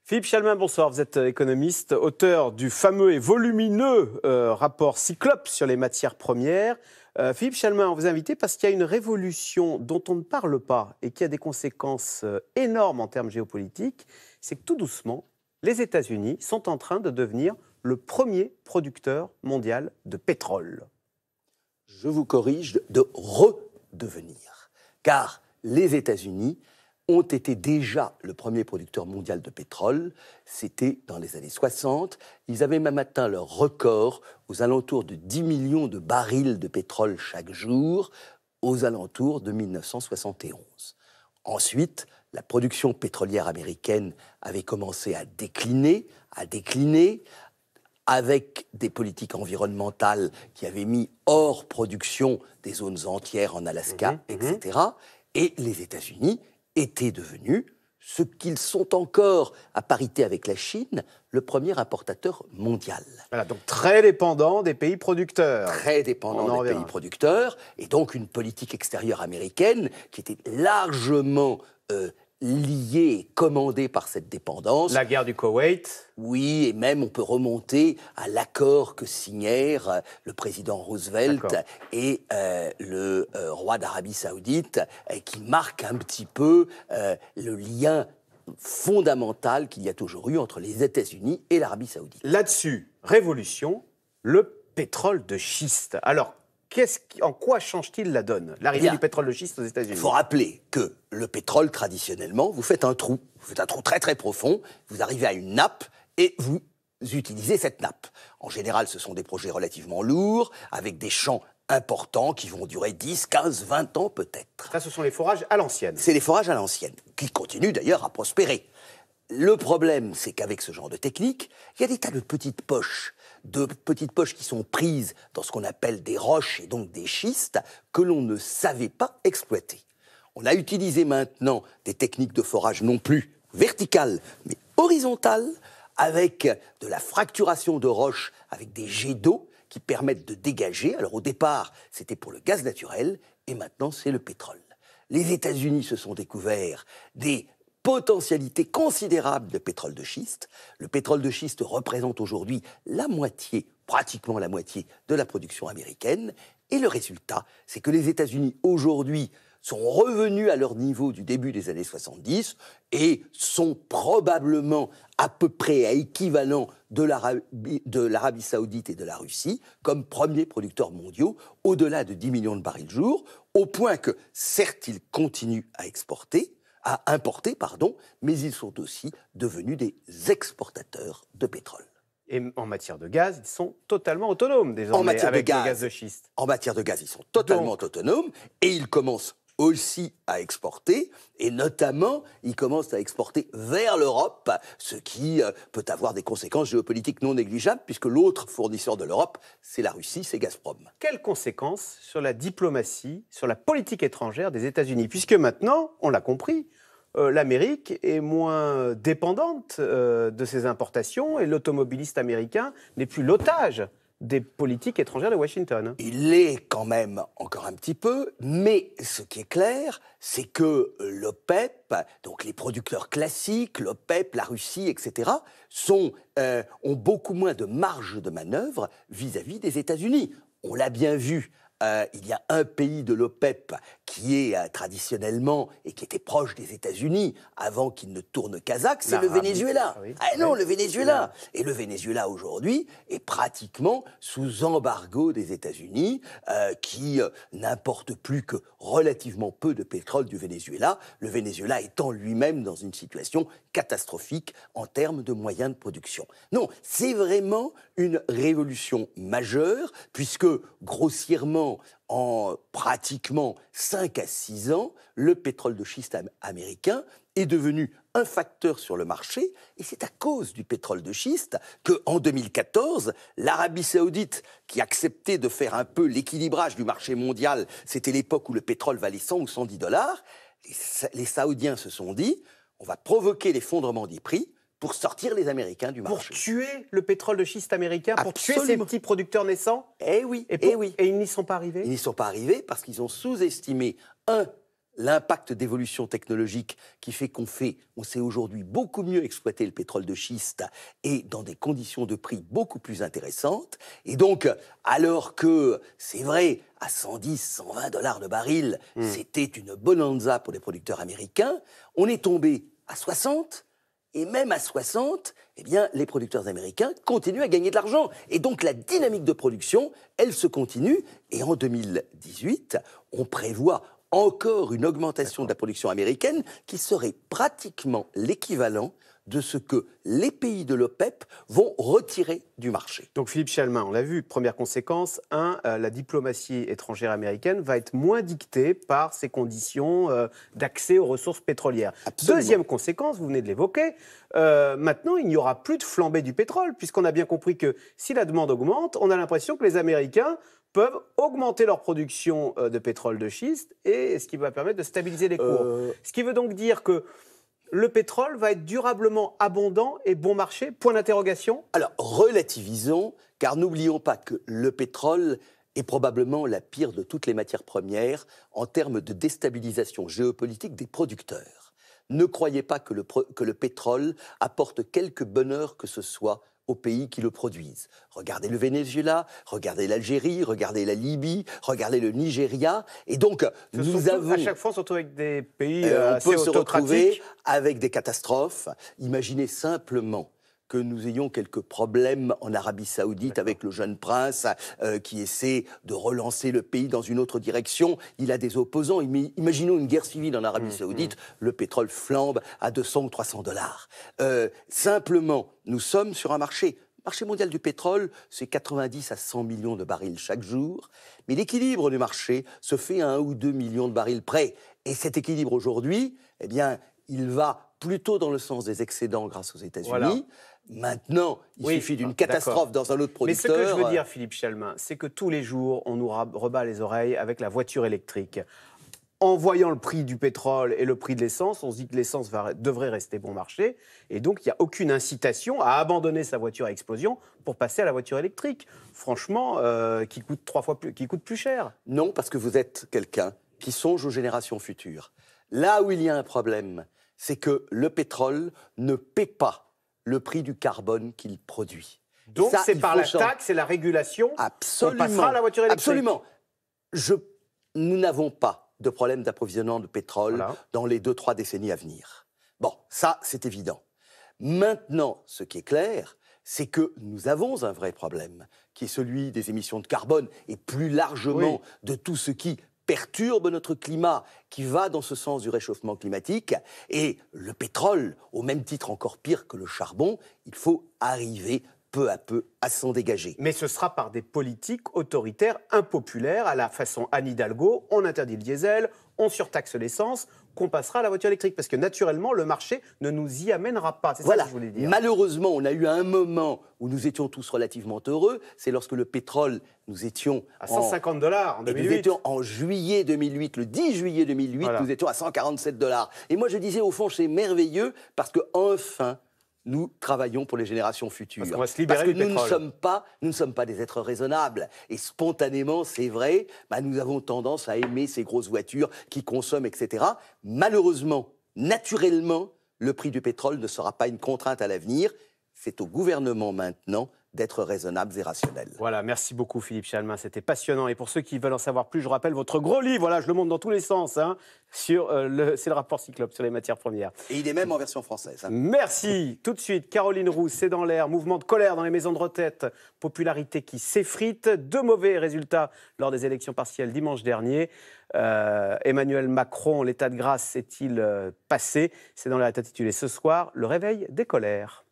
Philippe Chalmin, bonsoir. Vous êtes économiste, auteur du fameux et volumineux rapport Cyclope sur les matières premières. Philippe Chalmin, on vous a invité parce qu'il y a une révolution dont on ne parle pas et qui a des conséquences énormes en termes géopolitiques. C'est que tout doucement, les États-Unis sont en train de devenir le premier producteur mondial de pétrole. Je vous corrige, de redevenir. Car les États-Unis ont été déjà le premier producteur mondial de pétrole. C'était dans les années 60. Ils avaient même atteint leur record aux alentours de 10 millions de barils de pétrole chaque jour, aux alentours de 1971. Ensuite, la production pétrolière américaine avait commencé à décliner, avec des politiques environnementales qui avaient mis hors production des zones entières en Alaska, etc. Et les États-Unis étaient devenus, ce qu'ils sont encore, à parité avec la Chine, le premier importateur mondial. Voilà, donc très dépendant des pays producteurs. Très dépendant des pays producteurs, et donc une politique extérieure américaine qui était largement liée et commandée par cette dépendance. La guerre du Koweït. Oui, et même on peut remonter à l'accord que signèrent le président Roosevelt et le roi d'Arabie Saoudite, qui marque un petit peu le lien fondamental qu'il y a toujours eu entre les États-Unis et l'Arabie Saoudite. Là-dessus, révolution, le pétrole de schiste. Alors, en quoi change-t-il la donne, l'arrivée du pétrole de schiste aux États-Unis? Il faut rappeler que le pétrole, traditionnellement, vous faites un trou très très profond, vous arrivez à une nappe et vous utilisez cette nappe. En général, ce sont des projets relativement lourds, avec des champs importants qui vont durer 10, 15, 20 ans peut-être. Ça, ce sont les forages à l'ancienne. C'est les forages à l'ancienne, qui continuent d'ailleurs à prospérer. Le problème, c'est qu'avec ce genre de technique, il y a des tas de petites poches qui sont prises dans ce qu'on appelle des roches et donc des schistes que l'on ne savait pas exploiter. On a utilisé maintenant des techniques de forage non plus verticales, mais horizontales, avec de la fracturation de roches, avec des jets d'eau qui permettent de dégager. Alors au départ, c'était pour le gaz naturel, et maintenant c'est le pétrole. Les États-Unis se sont découverts des potentialité considérable de pétrole de schiste. Le pétrole de schiste représente aujourd'hui pratiquement la moitié de la production américaine. Et le résultat, c'est que les États-Unis aujourd'hui sont revenus à leur niveau du début des années 70 et sont probablement à peu près à équivalent de l'Arabie Saoudite et de la Russie comme premiers producteurs mondiaux, au-delà de 10 millions de barils jour, au point que, certes, ils continuent à importer, mais ils sont aussi devenus des exportateurs de pétrole. Et en matière de gaz, ils sont totalement autonomes désormais avec le gaz de schiste. En matière de gaz, ils sont totalement autonomes et ils commencent aussi à exporter, et notamment, ils commencent à exporter vers l'Europe, ce qui peut avoir des conséquences géopolitiques non négligeables, puisque l'autre fournisseur de l'Europe, c'est la Russie, c'est Gazprom. Quelles conséquences sur la diplomatie, sur la politique étrangère des États-Unis? Puisque maintenant, on l'a compris, l'Amérique est moins dépendante de ses importations et l'automobiliste américain n'est plus l'otage des politiques étrangères de Washington. Il l'est quand même encore un petit peu, mais ce qui est clair, c'est que l'OPEP, donc les producteurs classiques, l'OPEP, la Russie, etc., ont beaucoup moins de marge de manœuvre vis-à-vis des États-Unis. On l'a bien vu. Il y a un pays de l'OPEP qui est traditionnellement et qui était proche des États-Unis avant qu'il ne tourne kazakh, c'est le Venezuela. Oui. Le Venezuela. Et le Venezuela aujourd'hui est pratiquement sous embargo des États-Unis, qui n'importe plus que relativement peu de pétrole du Venezuela. Le Venezuela étant lui-même dans une situation catastrophique en termes de moyens de production. Non, c'est vraiment une révolution majeure, puisque grossièrement, en pratiquement 5 à 6 ans, le pétrole de schiste américain est devenu un facteur sur le marché, et c'est à cause du pétrole de schiste qu'en 2014, l'Arabie Saoudite, qui acceptait de faire un peu l'équilibrage du marché mondial, c'était l'époque où le pétrole valait 100 ou 110 $, les Saoudiens se sont dit, on va provoquer l'effondrement des prix pour sortir les Américains du Pour marché. tuer le pétrole de schiste américain, pour tuer ces Absolument. petits producteurs naissants. Eh oui, Et ils n'y sont pas arrivés. Ils n'y sont pas arrivés parce qu'ils ont sous-estimé, l'impact d'évolution technologique qui fait on sait aujourd'hui beaucoup mieux exploiter le pétrole de schiste et dans des conditions de prix beaucoup plus intéressantes. Et donc, alors que, c'est vrai, à 110, 120 dollars le baril, c'était une bonanza pour les producteurs américains, on est tombé à 60. Et même à 60, eh bien, les producteurs américains continuent à gagner de l'argent. Et donc, la dynamique de production, elle se continue. Et en 2018, on prévoit encore une augmentation de la production américaine qui serait pratiquement l'équivalent de ce que les pays de l'OPEP vont retirer du marché. Donc Philippe Chalmin, on l'a vu, première conséquence, la diplomatie étrangère américaine va être moins dictée par ces conditions d'accès aux ressources pétrolières. Absolument. Deuxième conséquence, vous venez de l'évoquer, maintenant il n'y aura plus de flambée du pétrole, puisqu'on a bien compris que si la demande augmente, on a l'impression que les Américains peuvent augmenter leur production de pétrole de schiste, et ce qui va permettre de stabiliser les cours. Ce qui veut donc dire que le pétrole va être durablement abondant et bon marché? Point d'interrogation. Alors, relativisons, car n'oublions pas que le pétrole est probablement la pire de toutes les matières premières en termes de déstabilisation géopolitique des producteurs. Ne croyez pas que le pétrole apporte quelque bonheur que ce soit aux pays qui le produisent. Regardez le Venezuela, regardez l'Algérie, regardez la Libye, regardez le Nigeria. Et donc, nous avons... À chaque fois, surtout avec des pays on assez peut se retrouver autocratiques. avec des catastrophes. Imaginez simplement que nous ayons quelques problèmes en Arabie Saoudite avec le jeune prince qui essaie de relancer le pays dans une autre direction. Il a des opposants. Imaginons une guerre civile en Arabie Saoudite. Le pétrole flambe à 200 ou 300 dollars. Simplement, nous sommes sur un marché. Le marché mondial du pétrole, c'est 90 à 100 millions de barils chaque jour. Mais l'équilibre du marché se fait à 1 ou 2 millions de barils près. Et cet équilibre aujourd'hui, eh bien, il va plutôt dans le sens des excédents grâce aux États-Unis. Voilà. Maintenant, il suffit d'une catastrophe dans un autre producteur. Mais ce que je veux dire, Philippe Chalmin, c'est que tous les jours, on nous rebat les oreilles avec la voiture électrique. En voyant le prix du pétrole et le prix de l'essence, on se dit que l'essence devrait rester bon marché. Et donc, il n'y a aucune incitation à abandonner sa voiture à explosion pour passer à la voiture électrique. Franchement, qui coûte plus cher. Non, parce que vous êtes quelqu'un qui songe aux générations futures. Là où il y a un problème, c'est que le pétrole ne paie pas le prix du carbone qu'il produit. Donc, c'est par la taxe et la régulation qu'on passera à la voiture électrique. Absolument. Nous n'avons pas de problème d'approvisionnement de pétrole dans les 2-3 décennies à venir. Bon, ça, c'est évident. Maintenant, ce qui est clair, c'est que nous avons un vrai problème, qui est celui des émissions de carbone et plus largement de tout ce qui perturbe notre climat, qui va dans ce sens du réchauffement climatique. Et le pétrole, au même titre encore pire que le charbon, il faut arriver peu à peu à s'en dégager. Mais ce sera par des politiques autoritaires impopulaires, à la façon Anne Hidalgo. On interdit le diesel, on surtaxe l'essence, qu'on passera à la voiture électrique. Parce que naturellement, le marché ne nous y amènera pas. C'est ça que je voulais dire. Malheureusement, on a eu un moment où nous étions tous relativement heureux. C'est lorsque le pétrole, nous étions à 150 dollars en 2008. Nous étions en juillet 2008, le 10 juillet 2008, nous étions à 147 dollars. Et moi, je disais, au fond, c'est merveilleux parce que enfin, nous travaillons pour les générations futures. Parce qu'on va se libérer du pétrole. Nous ne sommes pas des êtres raisonnables. Et spontanément, c'est vrai, nous avons tendance à aimer ces grosses voitures qui consomment, etc. Malheureusement, naturellement, le prix du pétrole ne sera pas une contrainte à l'avenir. C'est au gouvernement maintenant d'être raisonnables et rationnels. Voilà, merci beaucoup Philippe Chalmin, c'était passionnant. Et pour ceux qui veulent en savoir plus, je rappelle votre gros livre, voilà, je le montre dans tous les sens, c'est le rapport Cyclope sur les matières premières. Et il est même en version française. Merci. Tout de suite, Caroline Roux, c'est dans l'air, mouvement de colère dans les maisons de retraite, popularité qui s'effrite, 2 mauvais résultats lors des élections partielles dimanche dernier. Emmanuel Macron, l'état de grâce est-il passé? C'est dans l'air intitulé ce soir, le réveil des colères.